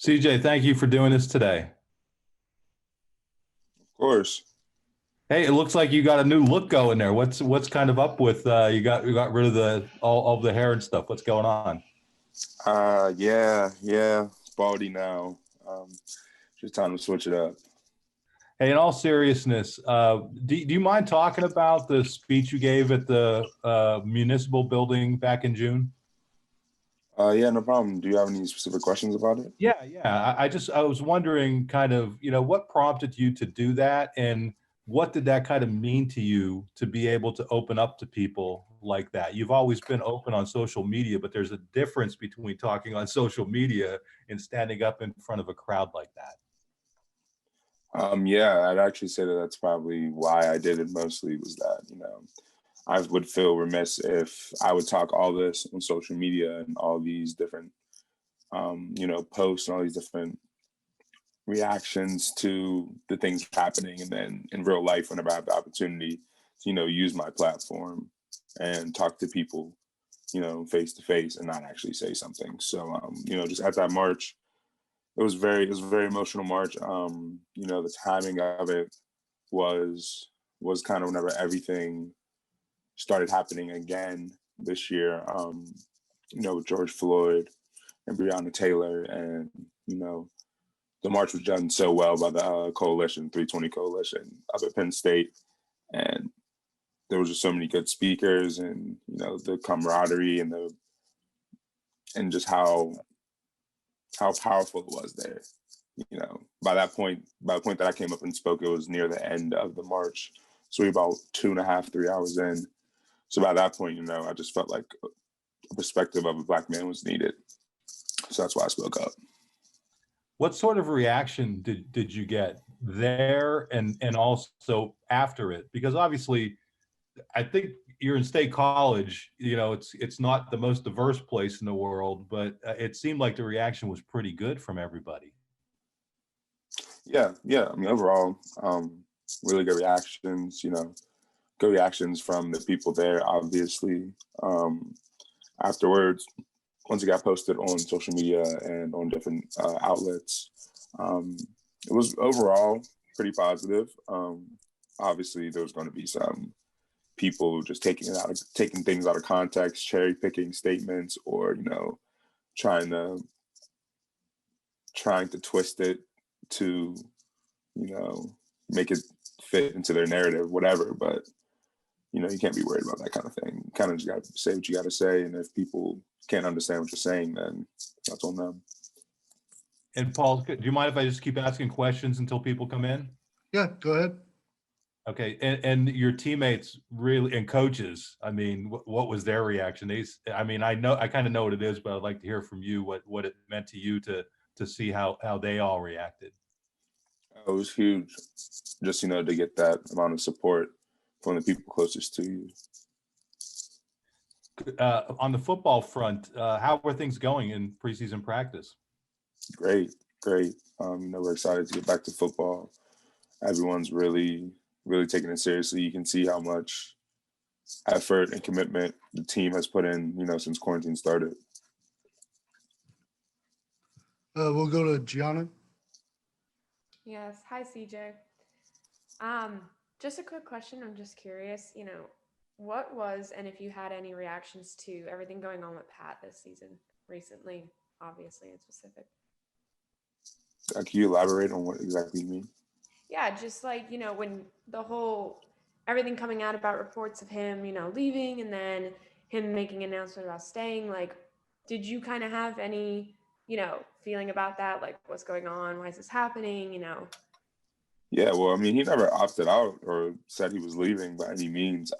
CJ, thank you for doing this today. Of course. Hey, it looks like you got a new look going there. What's kind of up with you got rid of the all of the hair and stuff. What's going on? Yeah. Baldy now. Just time to switch it up. Hey, in all seriousness, do you mind talking about the speech you gave at the municipal building back in June? Yeah, no problem. Do you have any specific questions about it? Yeah. I was wondering kind of, what prompted you to do that, and what did that kind of mean to you to be able to open up to people like that? You've always been open on social media, but there's a difference between talking on social media and standing up in front of a crowd like that. Yeah, I'd actually say that that's probably why I did it mostly was that, I would feel remiss if I would talk all this on social media and all these different, posts and all these different reactions to the things happening. And then in real life, whenever I have the opportunity to, use my platform and talk to people, face to face and not actually say something. So, just at that march, it was a very emotional march. The timing of it was kind of whenever everything started happening again this year. With George Floyd and Breonna Taylor, and the march was done so well by the coalition, 320 coalition up at Penn State, and there was just so many good speakers, and the camaraderie and just how powerful it was there. By the point that I came up and spoke, it was near the end of the march. So we were about 2.5, 3 hours in. So by that point, I just felt like a perspective of a Black man was needed. So that's why I spoke up. What sort of reaction did you get there and also after it? Because obviously, I think you're in State College. It's not the most diverse place in the world, but it seemed like the reaction was pretty good from everybody. Yeah. I mean, overall, really good reactions. Good reactions from the people there. Obviously, afterwards, once it got posted on social media and on different outlets, it was overall pretty positive. Obviously, there was going to be some people just taking things out of context, cherry picking statements, or trying to twist it to make it fit into their narrative, whatever. But you can't be worried about that kind of thing. You kind of just got to say what you got to say, and if people can't understand what you're saying, then that's on them. And Paul, do you mind if I just keep asking questions until people come in? Yeah, go ahead. Okay, and your teammates really and coaches. I mean, what was their reaction? I kind of know what it is, but I'd like to hear from you what it meant to you to see how they all reacted. It was huge, just to get that amount of support from the people closest to you. On the football front, how were things going in preseason practice? Great. We're excited to get back to football. Everyone's really taking it seriously. You can see how much effort and commitment the team has put in, since quarantine started. We'll go to Gianna. Yes. Hi, CJ. Just a quick question. I'm just curious, what was, and if you had any reactions to everything going on with Pat this season recently, obviously in specific. Can you elaborate on what exactly you mean? Yeah, just like, when everything coming out about reports of him, leaving and then him making an announcement about staying, like, did you kind of have any, feeling about that? Like, what's going on? Why is this happening? Yeah, well, I mean, he never opted out or said he was leaving by any means.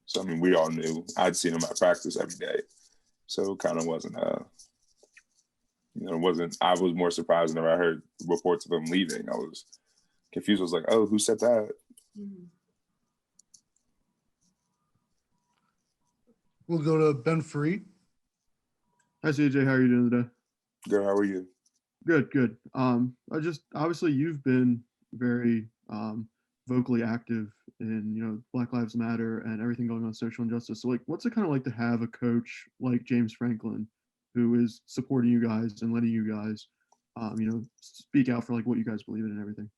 So, I mean, we all knew. I'd seen him at practice every day. So it kind of wasn't, I was more surprised whenever I heard reports of him leaving. I was confused. I was like, oh, who said that? Mm-hmm. We'll go to Ben Free. Hi CJ, how are you doing today? Good, how are you? Good. Obviously you've been very vocally active in Black Lives Matter and everything going on social injustice. So like, what's it kind of like to have a coach like James Franklin, who is supporting you guys and letting you guys speak out for like what you guys believe in and everything?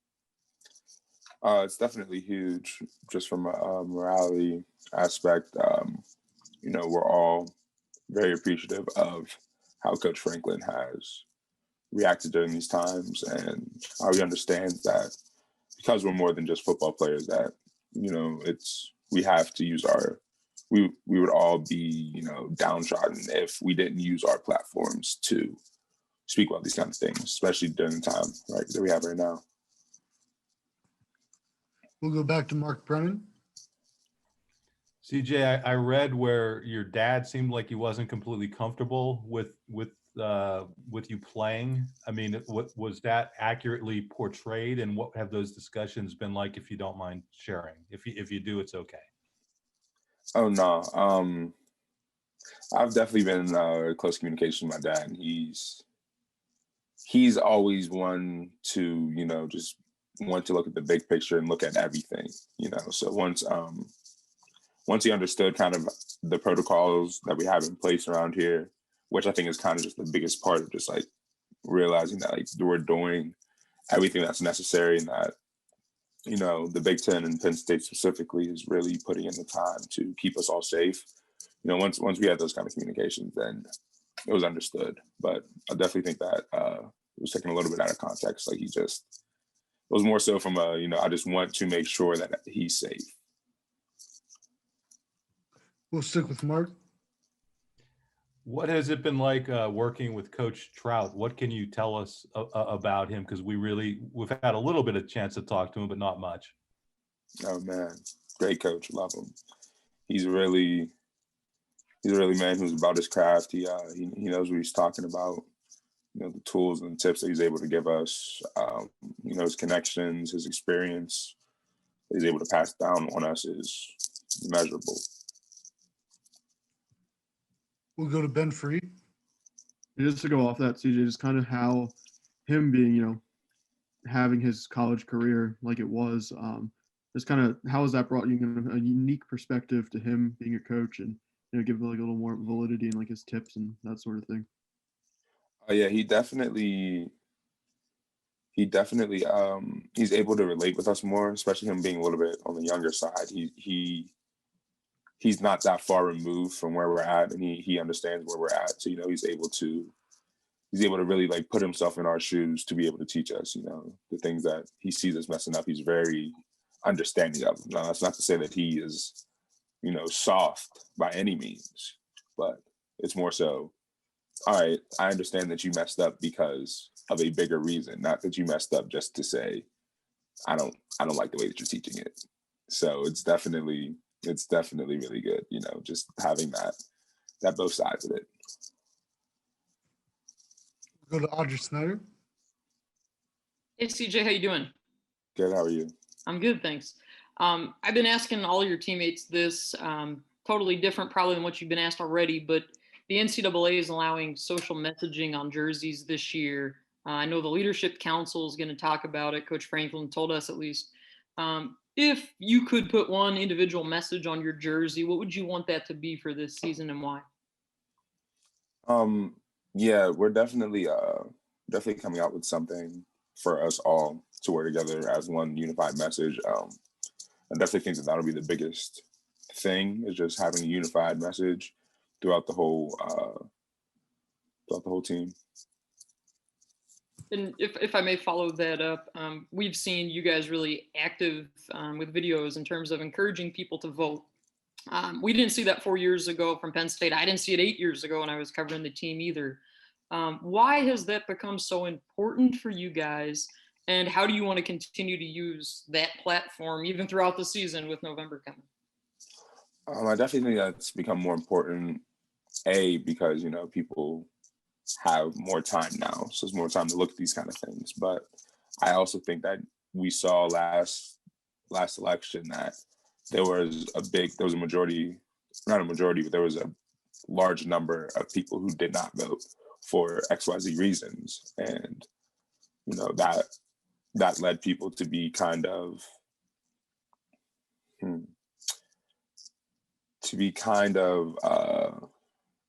It's definitely huge, just from a morality aspect. We're all very appreciative of how Coach Franklin has reacted during these times, and how he understands that because we're more than just football players, that we have to use we would all be downtrodden if we didn't use our platforms to speak about these kind of things, especially during the time that we have right now. We'll go back to Mark Brennan. CJ, I read where your dad seemed like he wasn't completely comfortable with you playing. I mean, was that accurately portrayed, and what have those discussions been like? If you don't mind sharing, if you do, it's okay. Oh no, I've definitely been in close communication with my dad, and he's always one to just want to look at the big picture and look at everything. So once he understood kind of the protocols that we have in place around here, which I think is kind of just the biggest part of just like realizing that like we're doing everything that's necessary, and that the Big Ten and Penn State specifically is really putting in the time to keep us all safe. Once we had those kind of communications, then it was understood. But I definitely think that it was taken a little bit out of context. Like it was more so from I just want to make sure that he's safe. We'll stick with Mark. What has it been like working with Coach Trout? What can you tell us about him? Because we've had a little bit of chance to talk to him, but not much. Oh man, great coach, love him. He's really man who's about his craft. He knows what he's talking about. The tools and tips that he's able to give us. His connections, his experience, he's able to pass down on us is immeasurable. We'll go to Ben Freed. Just to go off that, CJ, just kind of how him being, having his college career like it was, just kind of how has that brought you a unique perspective to him being a coach, and give like a little more validity in like his tips and that sort of thing. Oh yeah, he definitely he's able to relate with us more, especially him being a little bit on the younger side. He's not that far removed from where we're at, and he understands where we're at. So he's able to really like put himself in our shoes to be able to teach us, the things that he sees us messing up. He's very understanding of them. Now, that's not to say that he is, soft by any means, but it's more so, all right, I understand that you messed up because of a bigger reason, not that you messed up just to say, I don't like the way that you're teaching it. So it's definitely really good, just having that both sides of it. Go to Audrey Snyder. Hey CJ, how you doing? Good, how are you? I'm good, thanks. I've been asking all your teammates this, totally different probably than what you've been asked already, but the NCAA is allowing social messaging on jerseys this year. I know the Leadership Council is going to talk about it. Coach Franklin told us at least. If you could put one individual message on your jersey, what would you want that to be for this season, and why? Yeah, we're definitely coming out with something for us all to work together as one unified message. I definitely think that that'll be the biggest thing, is just having a unified message throughout the whole team. And if I may follow that up, we've seen you guys really active with videos in terms of encouraging people to vote. We didn't see that 4 years ago from Penn State. I didn't see it 8 years ago when I was covering the team either. Why has that become so important for you guys? And how do you want to continue to use that platform even throughout the season with November coming? I definitely think that's become more important, because, people have more time now. So it's more time to look at these kind of things. But I also think that we saw last election that there was a majority, not a majority, but there was a large number of people who did not vote for XYZ reasons. And, that led people to be kind of,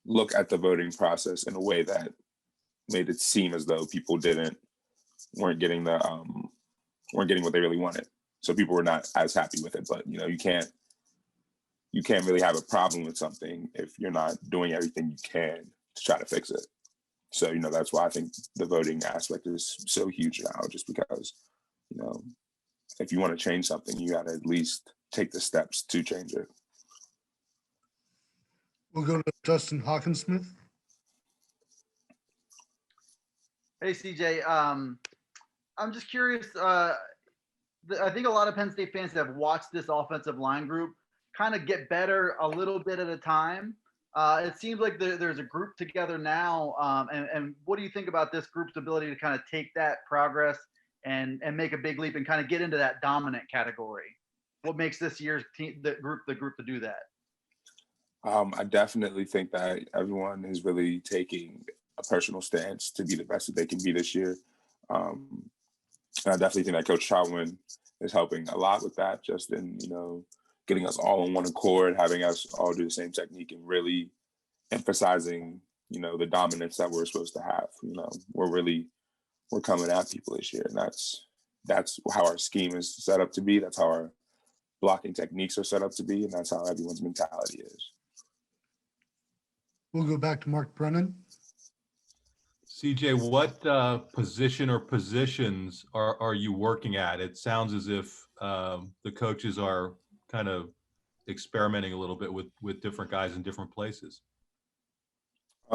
look at the voting process in a way that made it seem as though people weren't getting what they really wanted. So people were not as happy with it. But you can't really have a problem with something if you're not doing everything you can to try to fix it. So that's why I think the voting aspect is so huge now, just because if you want to change something, you got to at least take the steps to change it. We'll go to Justin Hawkensmith. Hey, CJ. I'm just curious. I think a lot of Penn State fans have watched this offensive line group kind of get better a little bit at a time. It seems like there's a group together now. And what do you think about this group's ability to kind of take that progress and make a big leap and kind of get into that dominant category? What makes this year's team, the group to do that? I definitely think that everyone is really taking a personal stance to be the best that they can be this year. And I definitely think that Coach Trout is helping a lot with that, just in, getting us all on one accord, having us all do the same technique and really emphasizing, the dominance that we're supposed to have. We're coming at people this year, and that's how our scheme is set up to be. That's how our blocking techniques are set up to be, and that's how everyone's mentality is. We'll go back to Mark Brennan. CJ, what position or positions are you working at? It sounds as if the coaches are kind of experimenting a little bit with different guys in different places.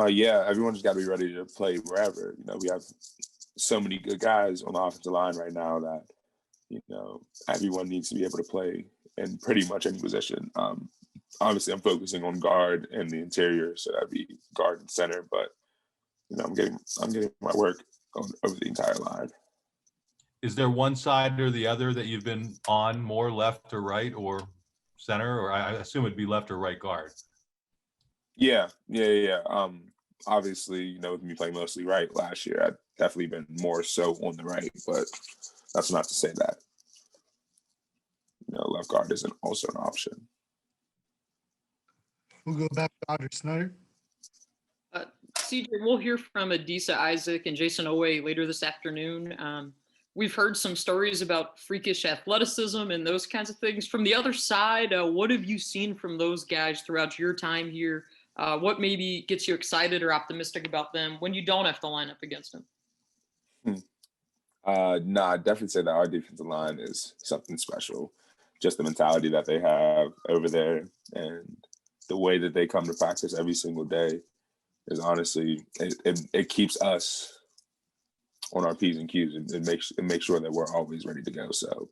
Yeah, everyone's got to be ready to play wherever. We have so many good guys on the offensive line right now that, everyone needs to be able to play in pretty much any position. Obviously, I'm focusing on guard and the interior, so that'd be guard and center. But I'm getting my work over the entire line. Is there one side or the other that you've been on more, left or right or center, or I assume it'd be left or right guard? Yeah. Obviously, with me playing mostly right last year, I've definitely been more so on the right, but that's not to say that left guard isn't also an option. We'll go back to Audrey Snyder. CJ, we'll hear from Adisa Isaac and Jason Owe later this afternoon. We've heard some stories about freakish athleticism and those kinds of things. From the other side, what have you seen from those guys throughout your time here? What maybe gets you excited or optimistic about them when you don't have to line up against them? No, I'd definitely say that our defensive line is something special. Just the mentality that they have over there and the way that they come to practice every single day is honestly, it keeps us on our P's and Q's, and it makes sure that we're always ready to go. So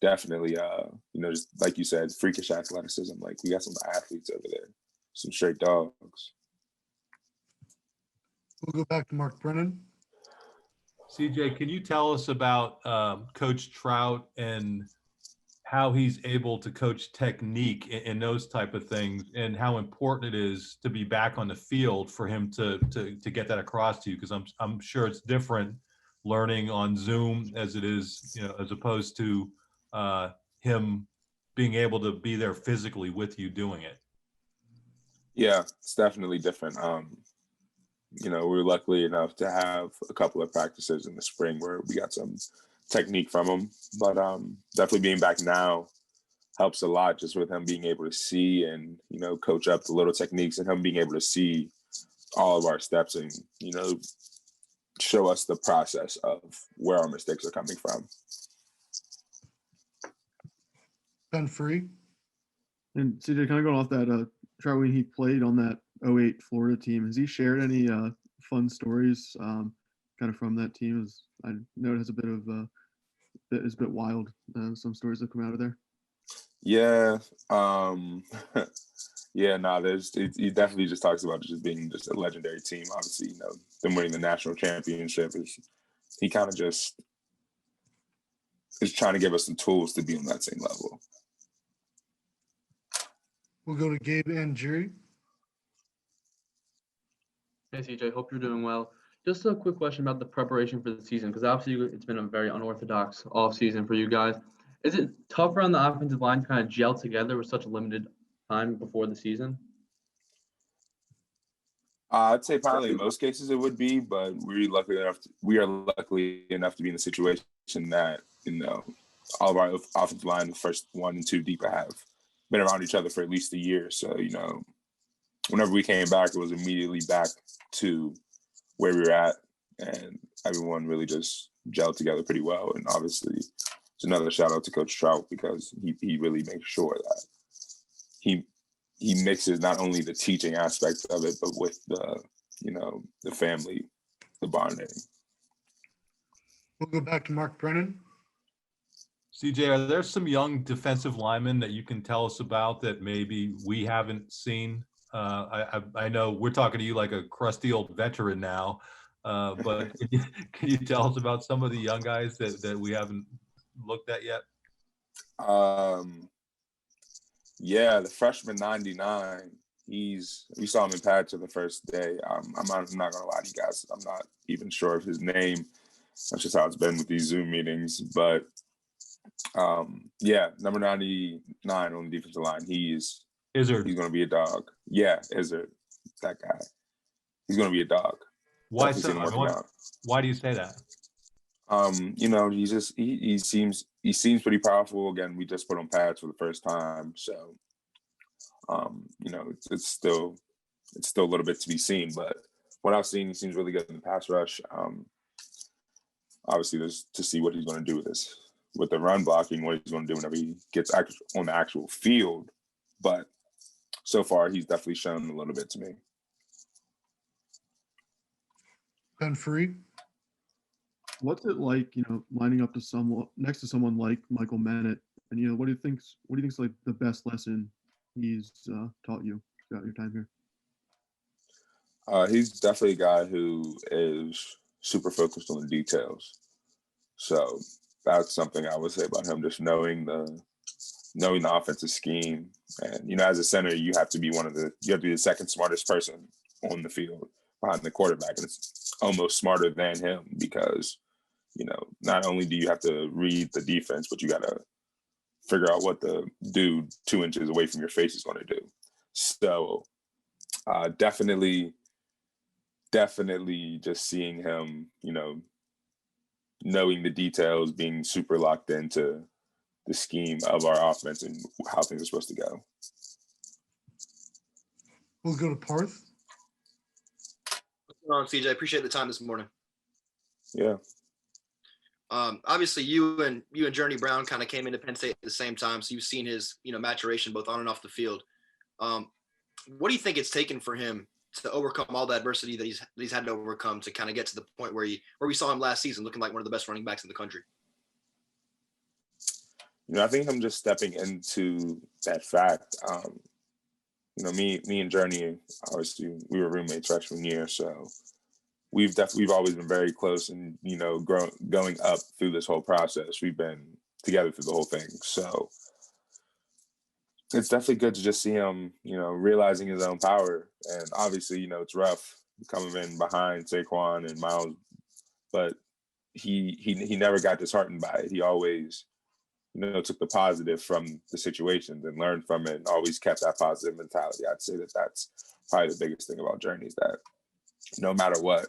definitely, just like you said, freakish athleticism. Like, we got some athletes over there, some straight dogs. We'll go back to Mark Brennan. CJ, can you tell us about Coach Trout and how he's able to coach technique and those type of things, and how important it is to be back on the field for him to get that across to you? Because I'm sure it's different learning on Zoom as it is, as opposed to him being able to be there physically with you doing it. Yeah, it's definitely different. We were lucky enough to have a couple of practices in the spring where we got some technique from him, but definitely being back now helps a lot, just with him being able to see and coach up the little techniques, and him being able to see all of our steps and show us the process of where our mistakes are coming from. Ben Free. And CJ, kind of going off that, Trout, when he played on that 08 Florida team, has he shared any fun stories kind of from that team? As I know it has a bit of it's a bit wild, some stories that come out of there. Yeah. Yeah, he definitely just talks about just being just a legendary team. Obviously, them winning the national championship he kind of just is trying to give us the tools to be on that same level. We'll go to Gabe and Jerry. Hey, CJ, hope you're doing well. Just a quick question about the preparation for the season, because obviously it's been a very unorthodox off season for you guys. Is it tougher on the offensive line to kind of gel together with such a limited time before the season? I'd say probably in most cases it would be, but we are luckily enough to be in a situation that, all of our offensive line, the first 1 and 2 deep, have been around each other for at least a year. So, whenever we came back, it was immediately back to where we were at, and everyone really just gelled together pretty well. And obviously, it's another shout out to Coach Trout, because he really makes sure that he mixes not only the teaching aspect of it, but with the family, the bonding. We'll go back to Mark Brennan. CJ, are there some young defensive linemen that you can tell us about that maybe we haven't seen? I know we're talking to you like a crusty old veteran now, but can you tell us about some of the young guys that we haven't looked at yet? Yeah, the freshman 99. We saw him in pads the first day. I'm not gonna lie to you guys. I'm not even sure of his name. That's just how it's been with these Zoom meetings. But number 99 on the defensive line. He's gonna be a dog. Yeah, Izzard, that guy. He's gonna be a dog. Why so? Why do you say that? He seems pretty powerful. Again, we just put on pads for the first time, so it's still a little bit to be seen. But what I've seen, he seems really good in the pass rush. Obviously, there's to see what he's going to do with the run blocking, what he's going to do whenever he gets on the actual field. But so far, he's definitely shown a little bit to me. Ben Free. What's it like, lining up next to someone like Michael Mennett, and what do you think's like the best lesson he's taught you throughout your time here? He's definitely a guy who is super focused on the details. So that's something I would say about him, just knowing the offensive scheme. And, as a center, you have to be the second smartest person on the field behind the quarterback. And it's almost smarter than him, because, not only do you have to read the defense, but you got to figure out what the dude 2 inches away from your face is going to do. So definitely just seeing him, knowing the details, being super locked into the scheme of our offense and how things are supposed to go. We'll go to Parth. What's going on, CJ? Appreciate the time this morning. Yeah. Obviously, you and Journey Brown kind of came into Penn State at the same time, so you've seen his maturation both on and off the field. What do you think it's taken for him to overcome all the adversity that he's had to overcome to kind of get to the point where we saw him last season looking like one of the best running backs in the country? I think I'm just stepping into that fact. Me and Journey, obviously, we were roommates freshman year, so we've always been very close, and going up through this whole process, we've been together through the whole thing. So it's definitely good to just see him, realizing his own power. And obviously, it's rough coming in behind Saquon and Miles, but he never got disheartened by it. He always, took the positive from the situations and learned from it, and always kept that positive mentality. I'd say that's probably the biggest thing about Journey, is that no matter what,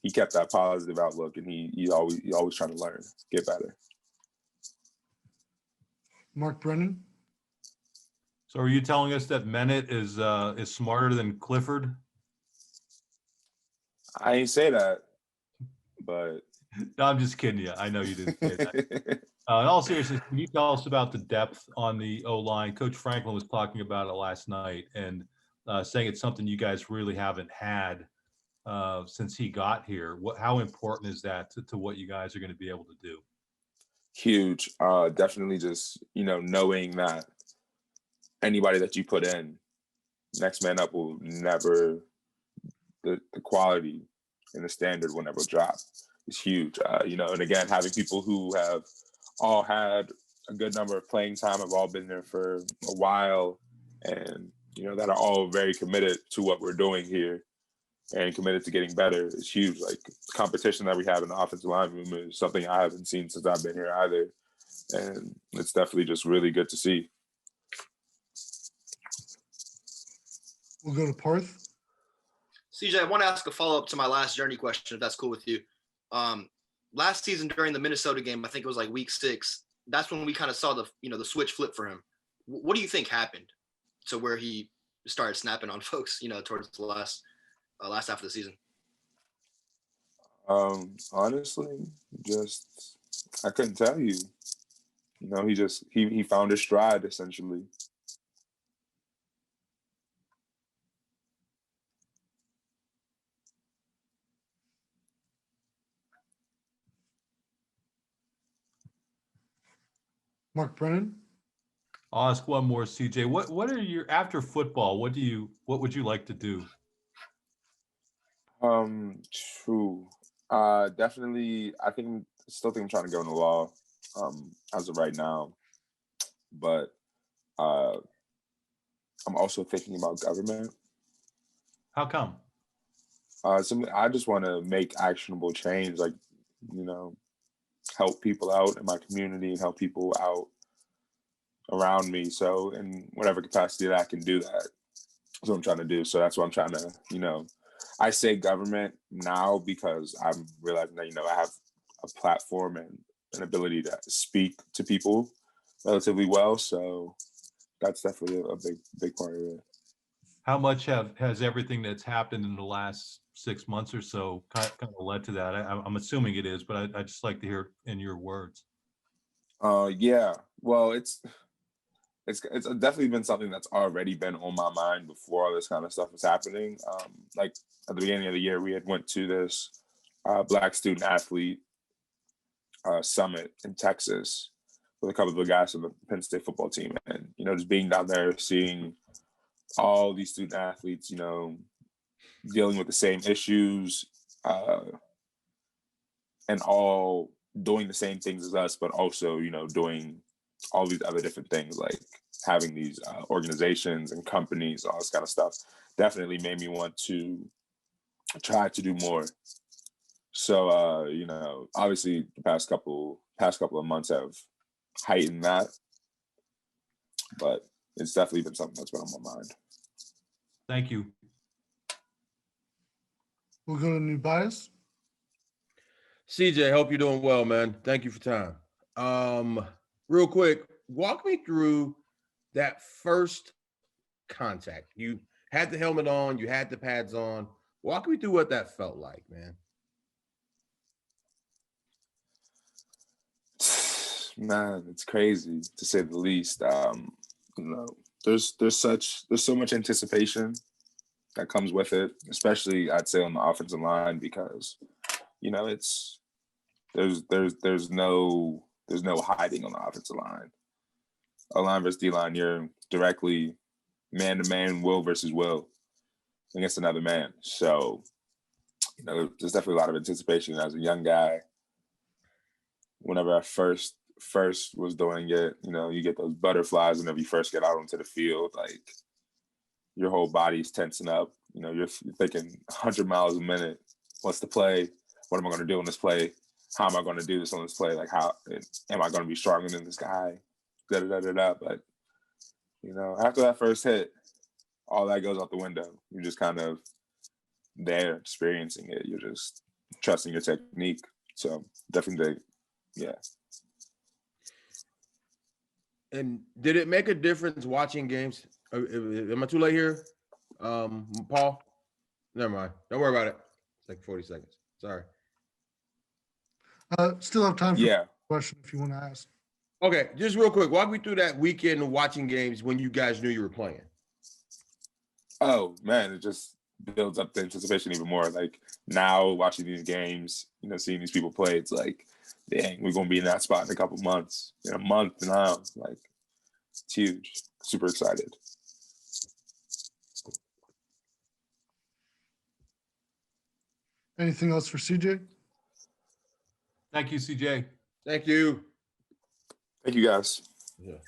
he kept that positive outlook, and he's always trying to learn, get better. Mark Brennan. So are you telling us that Mennett is smarter than Clifford? I ain't say that, but No, I'm just kidding you. I know you didn't say that. In all seriousness, can you tell us about the depth on the O-line? Coach Franklin was talking about it last night, and saying it's something you guys really haven't had since he got here. How important is that to what you guys are going to be able to do? Huge. Definitely just, knowing that anybody that you put in, next man up will never, the quality and the standard will never drop. It's huge. And again, having people who have all had a good number of playing time, have all been there for a while, and, that are all very committed to what we're doing here and committed to getting better is huge. Like, the competition that we have in the offensive line room is something I haven't seen since I've been here either. And it's definitely just really good to see. We'll go to Parth. CJ, I want to ask a follow-up to my last journey question, if that's cool with you. Last season during the Minnesota game, I think it was like week 6. That's when we kind of saw the switch flip for him. What do you think happened to where he started snapping on folks, towards the last half of the season? Honestly, just I couldn't tell you. He found his stride essentially. Mark Brennan. I'll ask one more, CJ. What are your after football? What would you like to do? True. Definitely. I still think I'm trying to go into law, as of right now, but I'm also thinking about government. How come? I just want to make actionable change, like, help people out in my community and help people out around me. So in whatever capacity that I can do that, that's what I'm trying to do. So that's what I'm trying to, I say government now because I'm realizing that, I have a platform and an ability to speak to people relatively well. So that's definitely a big part of it. How much has everything that's happened in the last 6 months or so kind of led to that? I'm assuming it is, but I'd just like to hear in your words. Yeah. Well, it's definitely been something that's already been on my mind before all this kind of stuff was happening. Like at the beginning of the year, we had went to this Black student athlete summit in Texas with a couple of the guys from the Penn State football team, and just being down there, seeing all these student athletes, dealing with the same issues, and all doing the same things as us, but also, doing all these other different things, like having these organizations and companies, all this kind of stuff, definitely made me want to try to do more. So, obviously the past couple of months have heightened that, but it's definitely been something that's been on my mind. Thank you. We'll go to new bias. CJ, hope you're doing well, man. Thank you for time. Real quick, walk me through that first contact. You had the helmet on, you had the pads on. Walk me through what that felt like, man. Man, it's crazy to say the least. There's so much anticipation that comes with it, especially I'd say on the offensive line, because there's no hiding on the offensive line. A line versus D line, you're directly man to man, will versus will against another man. So, there's definitely a lot of anticipation as a young guy. Whenever I first was doing it, you get those butterflies whenever you first get out onto the field, like your whole body's tensing up. You're thinking 100 miles a minute. What's the play? What am I going to do on this play? How am I going to do this on this play? Like, how am I going to be stronger than this guy? But, after that first hit, all that goes out the window. You're just kind of there experiencing it. You're just trusting your technique. So definitely, yeah. And did it make a difference watching games? Am I too late here? Paul? Never mind. Don't worry about it. It's like 40 seconds. Sorry. Still have time for Yeah. a question if you want to ask. Okay, just real quick. Walk me through that weekend of watching games when you guys knew you were playing. Oh, man, it just builds up the anticipation even more. Like now watching these games, seeing these people play, it's like, dang, we're going to be in that spot in a couple months. In a month now, like, it's huge. Super excited. Anything else for CJ? Thank you, CJ. Thank you. Thank you, guys. Yeah.